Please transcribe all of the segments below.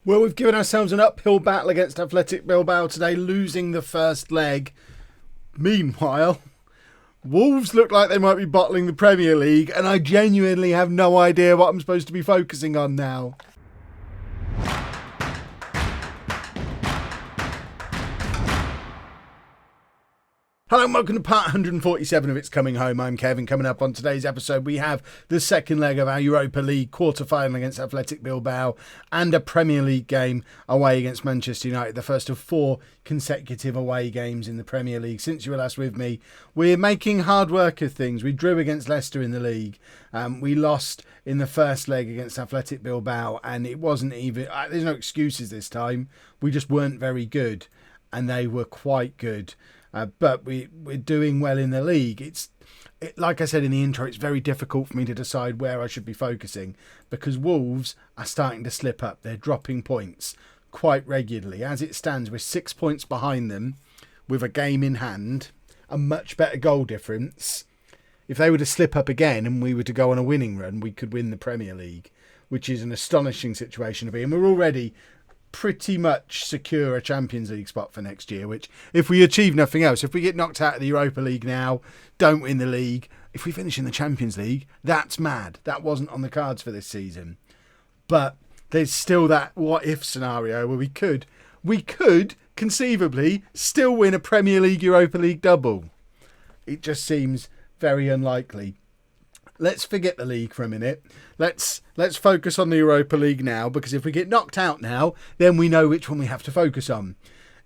Well, we've given ourselves an uphill battle against Athletic Bilbao today, losing the first leg. Meanwhile, Wolves look like they might be bottling the Premier League, and I genuinely have no idea what I'm supposed to be focusing on now. Hello and welcome to part 147 of It's Coming Home. I'm Kevin. Coming up on today's episode, we have the second leg of our Europa League quarter-final against Athletic Bilbao and a Premier League game away against Manchester United, the first of 4 consecutive away games in the Premier League. Since you were last with me, we're making hard work of things. We drew against Leicester in the league. We lost in the first leg against Athletic Bilbao, and it wasn't even... there's no excuses this time. We just weren't very good, and they were quite good. But we're doing well in the league. Like I said in the intro, it's very difficult for me to decide where I should be focusing because Wolves are starting to slip up. They're dropping points quite regularly. As it stands, we're 6 points behind them with a game in hand, a much better goal difference. If they were to slip up again and we were to go on a winning run, we could win the Premier League, which is an astonishing situation to be in. We're already pretty much secure a Champions League spot for next year, which if we achieve nothing else, if we get knocked out of the Europa League now, don't win the league, if we finish in the Champions League, that's mad. That wasn't on the cards for this season. But there's still that what if scenario where we could conceivably still win a Premier League Europa League double. It just seems very unlikely. Let's forget the league for a minute. Let's focus on the Europa League now, because if we get knocked out now, then we know which one we have to focus on.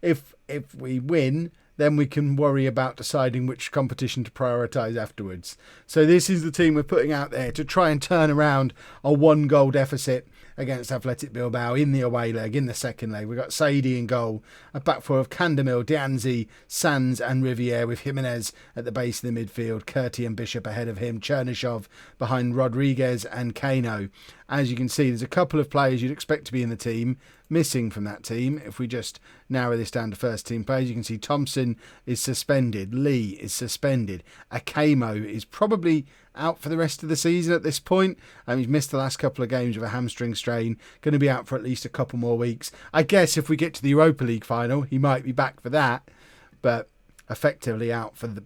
If we win, then we can worry about deciding which competition to prioritise afterwards. So this is the team we're putting out there to try and turn around a 1-goal deficit against Athletic Bilbao in the away leg, in the second leg. We've got Saidi in goal, a back four of Candamil, Dianzi, Sanz and Riviere, with Jimenez at the base of the midfield, Curti and Bishop ahead of him, Chernyshov behind Rodriguez and Kano. As you can see, there's a couple of players you'd expect to be in the team missing from that team. If we just narrow this down to first team players, you can see Thompson is suspended, Lee is suspended, Akamo is probably out for the rest of the season at this point. He's missed the last couple of games with a hamstring strain, going to be out for at least a couple more weeks. I guess if we get to the Europa League final, he might be back for that, but effectively out for the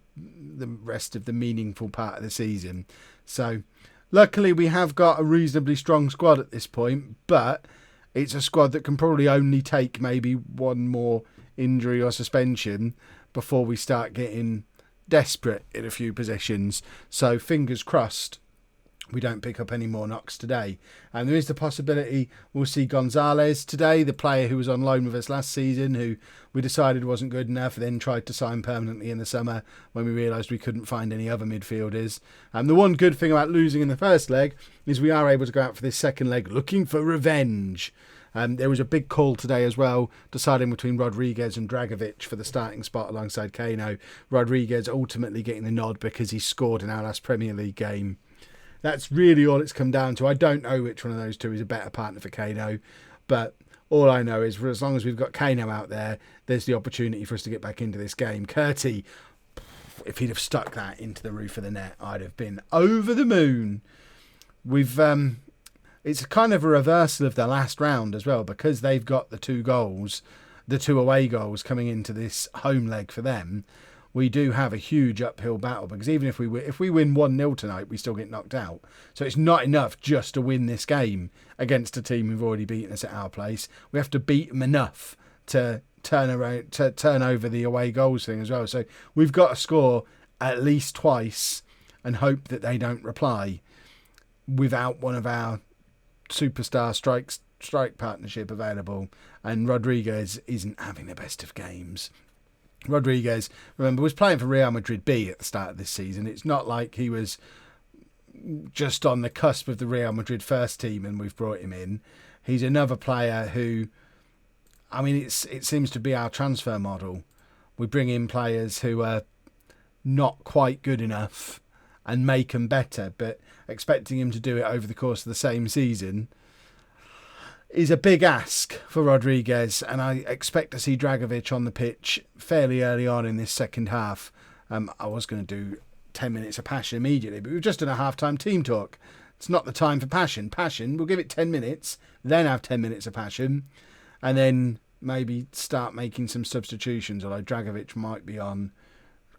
rest of the meaningful part of the season. So luckily we have got a reasonably strong squad at this point, but it's a squad that can probably only take maybe one more injury or suspension before we start getting desperate in a few positions. So fingers crossed we don't pick up any more knocks today. And there is the possibility we'll see Gonzalez today, the player who was on loan with us last season, who we decided wasn't good enough, then tried to sign permanently in the summer when we realised we couldn't find any other midfielders. And the one good thing about losing in the first leg is we are able to go out for this second leg looking for revenge. There was a big call today as well, deciding between Rodriguez and Dragovic for the starting spot alongside Kano. Rodriguez ultimately getting the nod because he scored in our last Premier League game. That's really all it's come down to. I don't know which one of those two is a better partner for Kano, but all I know is for as long as we've got Kano out there, there's the opportunity for us to get back into this game. Curti, if he'd have stuck that into the roof of the net, I'd have been over the moon. It's kind of a reversal of the last round as well, because they've got the 2 goals, the 2 away goals coming into this home leg for them. We do have a huge uphill battle, because even if we win 1-0 tonight, we still get knocked out. So it's not enough just to win this game against a team who've already beaten us at our place. We have to beat them enough to turn over the away goals thing as well. So we've got to score at least twice and hope that they don't reply without one of our superstar strike partnership available, and Rodriguez isn't having the best of games. Rodriguez, remember, was playing for Real Madrid B at the start of this season. It's not like he was just on the cusp of the Real Madrid first team and we've brought him in. He's another player who, I mean, it seems to be our transfer model. We bring in players who are not quite good enough and make them better, but expecting him to do it over the course of the same season is a big ask for Rodriguez, and I expect to see Dragovic on the pitch fairly early on in this second half. I was going to do 10 minutes of passion immediately, but we've just done a half-time team talk. It's not the time for passion. Passion, we'll give it 10 minutes, then have 10 minutes of passion, and then maybe start making some substitutions, although Dragovic might be on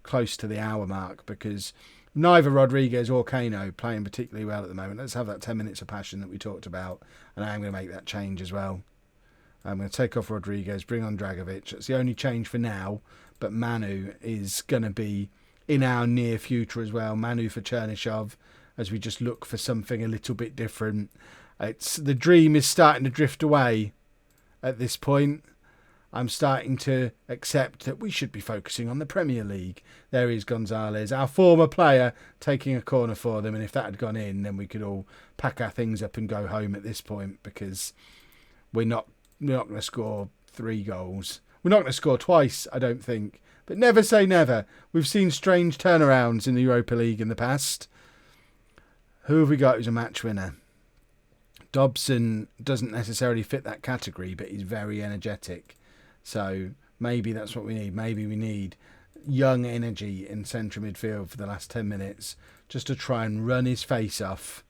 close to the hour mark because neither Rodriguez or Kano playing particularly well at the moment. Let's have that 10 minutes of passion that we talked about, and I am going to make that change as well. I'm going to take off Rodriguez, bring on Dragovic. That's the only change for now, but Manu is going to be in our near future as well. Manu for Chernyshov, as we just look for something a little bit different. The dream is starting to drift away at this point. I'm starting to accept that we should be focusing on the Premier League. There is Gonzalez, our former player, taking a corner for them, and if that had gone in, then we could all pack our things up and go home at this point, because we're not going to score 3 goals. We're not going to score twice, I don't think. But never say never. We've seen strange turnarounds in the Europa League in the past. Who have we got who's a match winner? Dobson doesn't necessarily fit that category, but he's very energetic. So maybe that's what we need. Maybe we need young energy in central midfield for the last 10 minutes, just to try and run his face off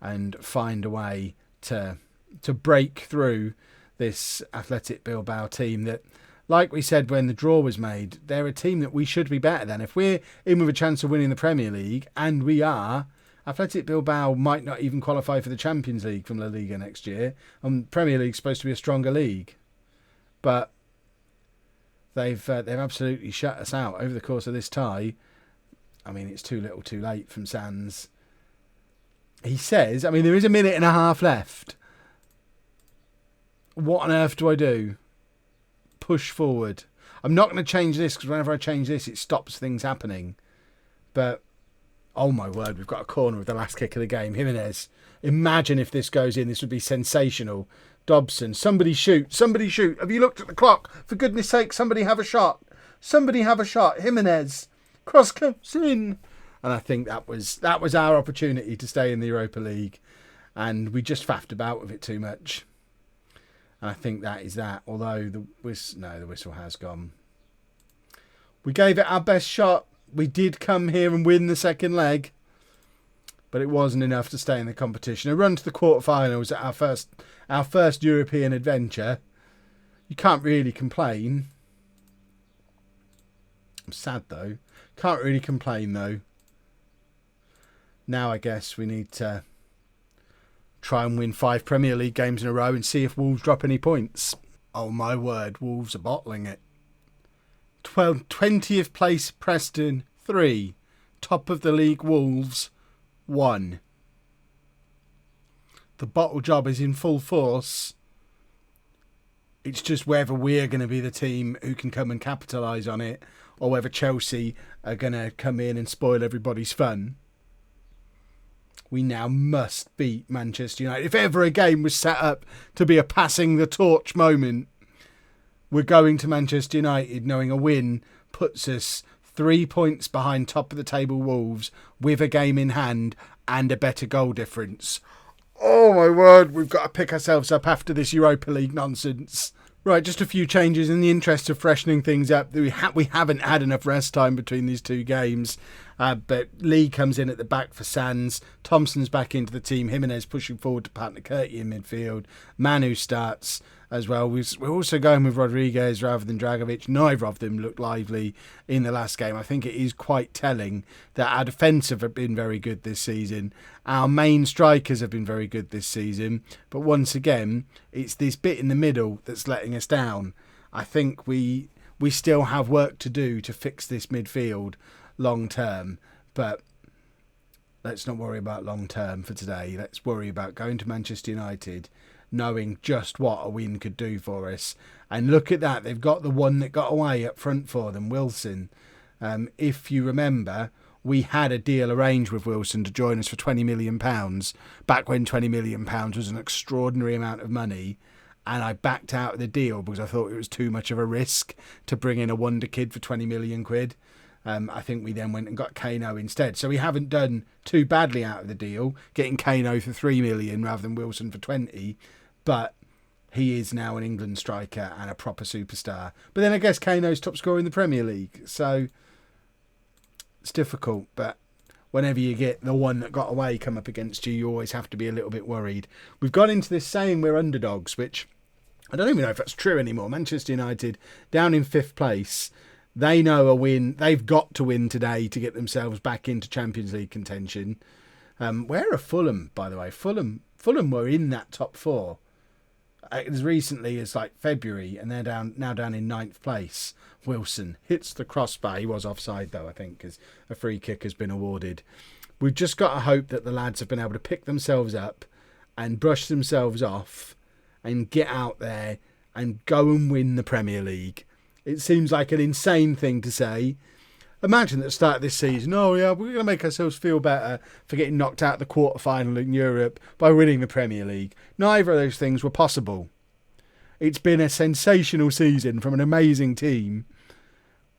and find a way to break through this Athletic Bilbao team that, like we said when the draw was made, they're a team that we should be better than. If we're in with a chance of winning the Premier League, and we are, Athletic Bilbao might not even qualify for the Champions League from La Liga next year. And Premier League's supposed to be a stronger league. But they've absolutely shut us out over the course of this tie. I mean, it's too little too late from Sands. He says, I mean, there is a minute and a half left. What on earth do I do? Push forward. I'm not going to change this, because whenever I change this, it stops things happening. But oh my word, we've got a corner with the last kick of the game. Jimenez. Imagine if this goes in. This would be sensational. Dobson. Somebody shoot. Somebody shoot. Have you looked at the clock? For goodness sake, somebody have a shot. Somebody have a shot. Jimenez. Cross comes in. And I think that was our opportunity to stay in the Europa League. And we just faffed about with it too much. And I think that is that. Although the whistle has gone. We gave it our best shot. We did come here and win the second leg, but it wasn't enough to stay in the competition. A run to the quarterfinals at our first European adventure. You can't really complain. I'm sad though. Can't really complain though. Now I guess we need to try and win 5 Premier League games in a row and see if Wolves drop any points. Oh my word, Wolves are bottling it. 20th place Preston 3, top of the league Wolves 1. The bottle job is in full force. It's just whether we're going to be the team who can come and capitalise on it, or whether Chelsea are going to come in and spoil everybody's fun. We now must beat Manchester United. If ever a game was set up to be a passing the torch moment, we're going to Manchester United knowing a win puts us 3 points behind top of the table Wolves with a game in hand and a better goal difference. Oh my word, we've got to pick ourselves up after this Europa League nonsense. Right, just a few changes in the interest of freshening things up. We haven't had enough rest time between these 2 games. But Lee comes in at the back for Sands. Thompson's back into the team. Jimenez pushing forward to partner Curti in midfield. Manu starts as well. We're also going with Rodriguez rather than Dragovic. Neither of them looked lively in the last game. I think it is quite telling that our defensive have been very good this season. Our main strikers have been very good this season. But once again, it's this bit in the middle that's letting us down. I think we still have work to do to fix this midfield long term. But let's not worry about long term for today. Let's worry about going to Manchester United, knowing just what a win could do for us. And look at that, they've got the one that got away up front for them, Wilson. If you remember, we had a deal arranged with Wilson to join us for £20 million, back when £20 million was an extraordinary amount of money. And I backed out of the deal because I thought it was too much of a risk to bring in a wonder kid for 20 million quid. I think we then went and got Kano instead. So we haven't done too badly out of the deal, getting Kano for 3 million rather than Wilson for 20. But he is now an England striker and a proper superstar. But then I guess Kano's top scorer in the Premier League. So it's difficult, but whenever you get the one that got away come up against you, you always have to be a little bit worried. We've gone into this saying we're underdogs, which I don't even know if that's true anymore. Manchester United down in 5th place. They know a win. They've got to win today to get themselves back into Champions League contention. Where are Fulham, by the way? Fulham were in that top 4 as recently as like February, and they're now down in 9th place. Wilson hits the crossbar. He was offside though, I think, because a free kick has been awarded. We've just got to hope that the lads have been able to pick themselves up and brush themselves off and get out there and go and win the Premier League. It seems like an insane thing to say. Imagine at the start of this season, oh yeah, we're going to make ourselves feel better for getting knocked out of the quarter-final in Europe by winning the Premier League. Neither of those things were possible. It's been a sensational season from an amazing team,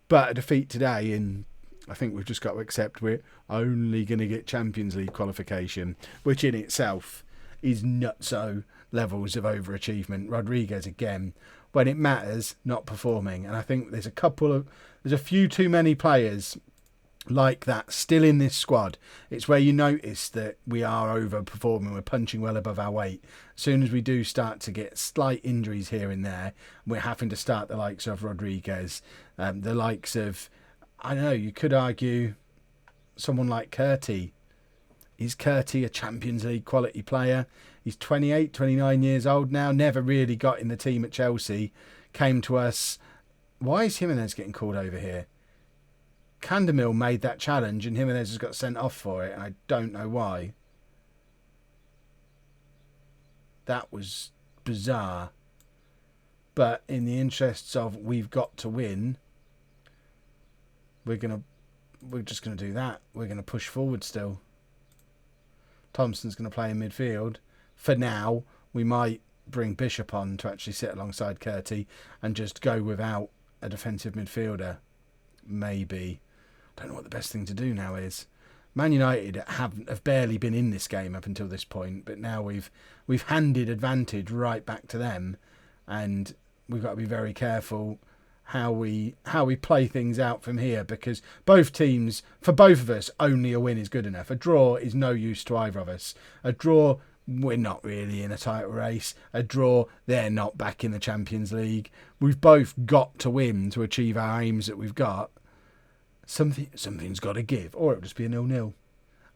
but a defeat today, and I think we've just got to accept we're only going to get Champions League qualification, which in itself is nutso levels of overachievement. Rodriguez again, when it matters, not performing, and I think there's a few too many players like that still in this squad. It's where you notice that we are overperforming, we're punching well above our weight. As soon as we do start to get slight injuries here and there, we're having to start the likes of Rodriguez, the likes of, I don't know, you could argue someone like Curti. Is Curti a Champions League quality player? He's 28, 29 years old now, never really got in the team at Chelsea, came to us. Why is Jimenez getting called over here? Candemill made that challenge and Jimenez has got sent off for it. I don't know why. That was bizarre. But in the interests of we've got to win, we're just gonna do that. We're gonna push forward still. Thompson's gonna play in midfield. For now, we might bring Bishop on to actually sit alongside Curti and just go without a defensive midfielder. Maybe. I don't know what the best thing to do now is. Man United have barely been in this game up until this point, but now we've handed advantage right back to them, and we've got to be very careful how we play things out from here, because both teams, for both of us, only a win is good enough. A draw is no use to either of us. A draw, we're not really in a title race. A draw, they're not back in the Champions League. We've both got to win to achieve our aims that we've got. Something's got to give, or it'll just be a 0-0,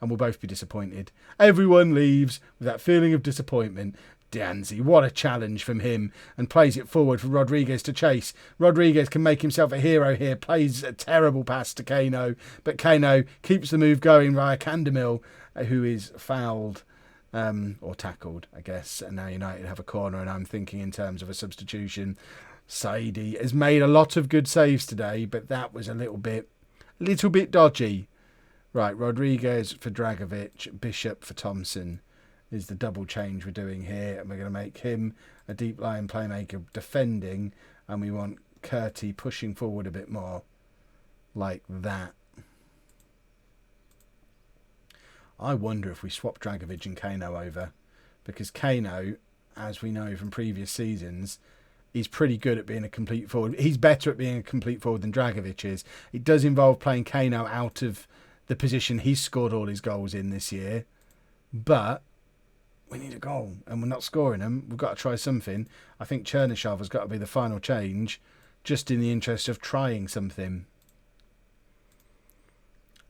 and we'll both be disappointed. Everyone leaves with that feeling of disappointment. Danzi, what a challenge from him, and plays it forward for Rodriguez to chase. Rodriguez can make himself a hero here, plays a terrible pass to Kano, but Kano keeps the move going via Candemill, who is fouled. Or tackled, I guess, and now United have a corner, and I'm thinking in terms of a substitution. Saidi has made a lot of good saves today, but that was a little bit dodgy. Right, Rodriguez for Dragovic, Bishop for Thompson is the double change we're doing here, and we're going to make him a deep line playmaker defending, and we want Curti pushing forward a bit more, like that. I wonder if we swap Dragovic and Kano over, because Kano, as we know from previous seasons, is pretty good at being a complete forward. He's better at being a complete forward than Dragovic is. It does involve playing Kano out of the position he's scored all his goals in this year, but we need a goal, and we're not scoring them. We've got to try something. I think Chernyshov has got to be the final change, just in the interest of trying something.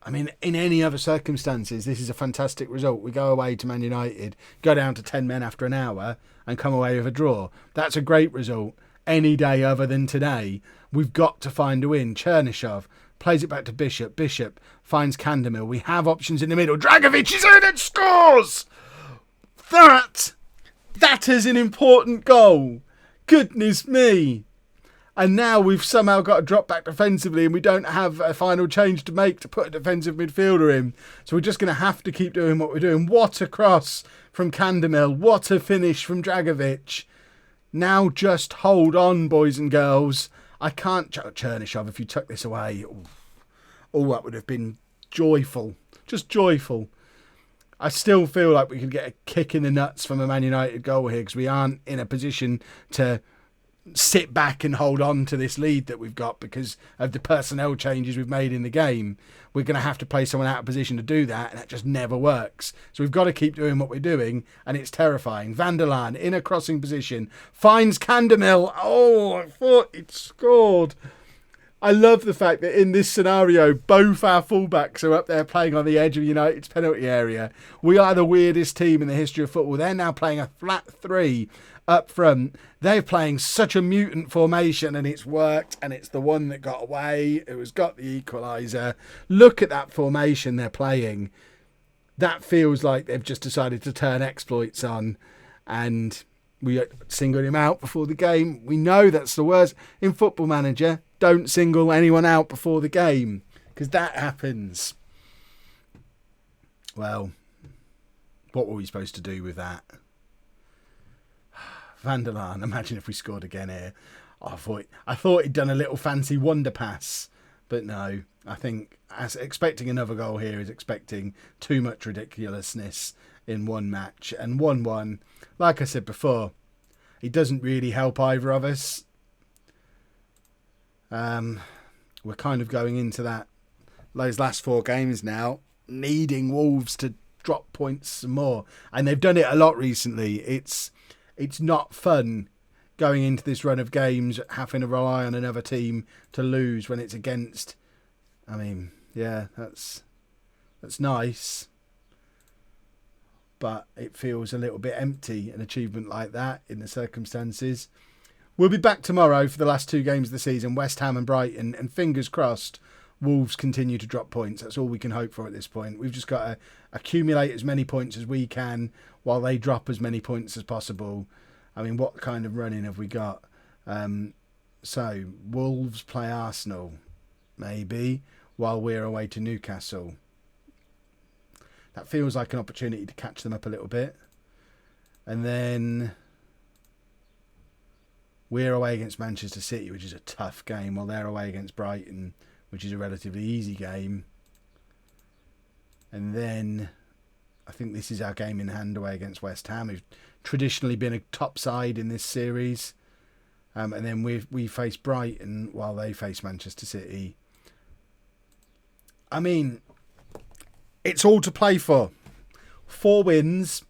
I mean, in any other circumstances, this is a fantastic result. We go away to Man United, go down to 10 men after an hour, and come away with a draw. That's a great result. Any day other than today, we've got to find a win. Chernyshov plays it back to Bishop. Bishop finds Candemill. We have options in the middle. Dragovic is in and scores! That is an important goal. Goodness me. And now we've somehow got to drop back defensively, and we don't have a final change to make to put a defensive midfielder in. So we're just going to have to keep doing what we're doing. What a cross from Candemill. What a finish from Dragovic. Now just hold on, boys and girls. I can't... Chernyshov, if you took this away... Oh, that would have been joyful. Just joyful. I still feel like we could get a kick in the nuts from a Man United goal here, because we aren't in a position to sit back and hold on to this lead that we've got because of the personnel changes we've made in the game. We're going to have to play someone out of position to do that, and that just never works. So we've got to keep doing what we're doing, and it's terrifying. Van der Laan in a crossing position finds Candemil. Oh, I thought he'd scored. I love the fact that in this scenario, both our fullbacks are up there playing on the edge of United's penalty area. We are the weirdest team in the history of football. They're now playing a flat three up front. They're playing such a mutant formation, and it's worked, and it's the one that got away. It was got the equaliser. Look at that formation they're playing. That feels like they've just decided to turn exploits on, and we singled him out before the game. We know that's the worst. In Football Manager, don't single anyone out before the game, because that happens. Well, what were we supposed to do with that? Van der Laan, imagine if we scored again here. I thought he'd done a little fancy wonder pass, but no. I think expecting another goal here is expecting too much ridiculousness in one match. And 1-1, like I said before, it doesn't really help either of us. We're kind of going into those last 4 games now, needing Wolves to drop points some more. And they've done it a lot recently. It's not fun going into this run of games having to rely on another team to lose when it's against. I mean, yeah, that's nice, but it feels a little bit empty, an achievement like that in the circumstances. We'll be back tomorrow for the last 2 games of the season, West Ham and Brighton, and fingers crossed Wolves continue to drop points. That's all we can hope for at this point. We've just got to accumulate as many points as we can while they drop as many points as possible. I mean, what kind of running have we got? So, Wolves play Arsenal, maybe, while we're away to Newcastle. That feels like an opportunity to catch them up a little bit. And then we're away against Manchester City, which is a tough game, while they're away against Brighton, which is a relatively easy game. And then I think this is our game in hand away against West Ham, who've traditionally been a top side in this series. And then we face Brighton while they face Manchester City. I mean, it's all to play for. 4 wins,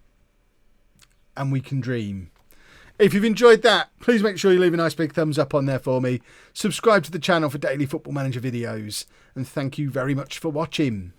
and we can dream. If you've enjoyed that, please make sure you leave a nice big thumbs up on there for me. Subscribe to the channel for daily Football Manager videos. And thank you very much for watching.